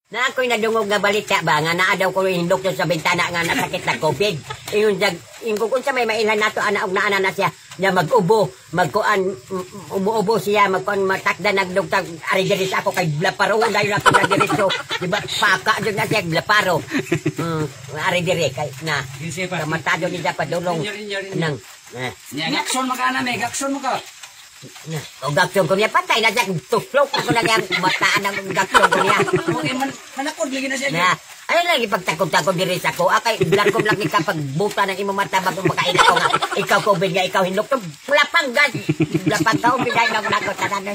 Na ako'y nadungog nga balita ba nga naa daw ko hindok sa bintana nga nasakit na COVID. Yung kung sa may mailan nato anaog na ana na siya na mag-ubo, magkuan umuubo siya, magkuan matakda nagdugtag ari diri sa ako kay blaparo dahil ako na diretso, di ba? Paka jud na siya blaparo. Ari diri kay na. Kamatado ni sa padulong nang. Gakson makana may gakson mo ka. O gakson ko niya patay na siya tuflok ako na yang mataan ang gakson ko niya. Okay manakod lagi na siya. Na, ay lagi pagtakod-takod diri sa ko. Akay blakom lagi kapag buta ng imong mata bago makain ako nga. Ikaw COVID nga ikaw hinok to. Lapang gas. Lapang ka bigay na nako tanan.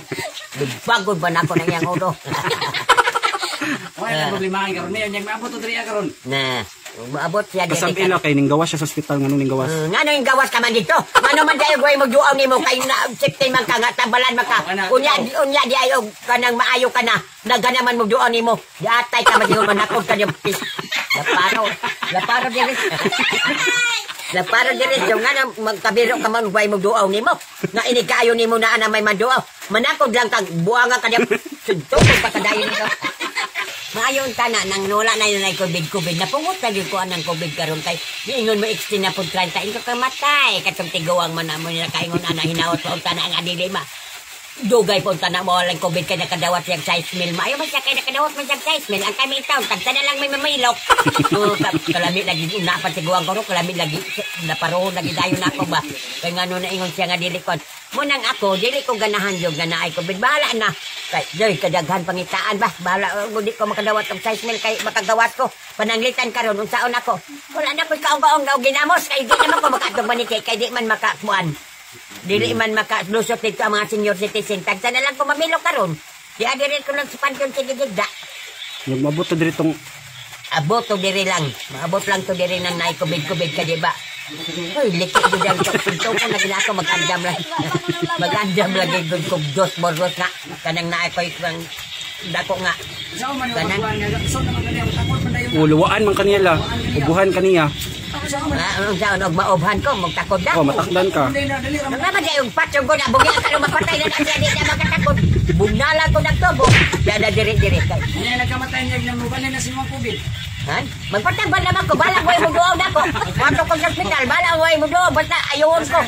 Bagod ba nako na yang ulo. Wala problema karon niya yang maabot to diri karon. Na, maabot siya diri. Kasabi na kay ning gawas siya sa ospital nganong ning gawas. Ngano yung gawas ka man dito? Ngano man dayo goy magduaw nimo kay na safety man ka nga tambalan maka. Unya di ayo kanang maayo ka na. Daghan naman magduaw nimo. Diatay ka man man nakog ka pis. Laparo diri. Laparo diri so nga magkabiro ka man way magduaw nimo. Nga ini kaayo nimo na ana may manduaw. Manakod lang kag buanga ka diyan. Sudto pa kadayon nito. Maayon ka na, nang wala na yun ay COVID. Napungot na yun ko ang COVID karon kay diingon mo extend na po 30, ino ka matay. Katong tigawang man na mo nila kaingon na hinawat po ang tanang adili ma. Dugay po ang tanang mo walang COVID kay nakadawat siyang size meal. Maayo man siya kay nakadawat man siyang size meal. Ang kami taon, tagta na lang may mamailok. Kalami lagi, unapan sigawang ko ro, kalami lagi, naparoon lagi dayon ako ba. Kaya nga na ingon siya nga dilikon. Munang ako, dili ko ganahan yung ganaay COVID. Bahala na. Kay, doy, kadaghan pangitaan ba? Bahala, hindi ko makadawat ng size meal kay makagawat ko. Pananglitan karon unsaon ako. Wala na ko kaong-kaong na ginamos. Kay di naman ko makatong manikay. Kay di man makakuan. Dili man makalusot dito ang mga senior citizen. Tagsa na lang ko mamilo karon. Di adirin ko lang sa pansyon sigigigda. Yung mabot to diri tong abot to diri lang. Maabot lang to diri nang naay COVID ka di ba? Hoy, liki ko dyan sa pinto ko na ginako mag-andam lang. Mag-andam lagi gud kog dos boros na. Kanang naay ko ikang dako nga. Kanang uluwaan man kanila, ubuhan kaniya. anong saon og maobhan ko magtakod na. Oh, matakdan ka. Nga ba yung patsong ko na bugyan ka mapatay na siya di na magkatakod. Bugnalan ko nagtubo. Diyan na diri-diri kay. Ano nagkamatay niya ng luban na si mga COVID? Han? Magpatambal naman ko, balang way mo doon ako. Wato ko sa hospital, balang way mo doon, basta ayun ko.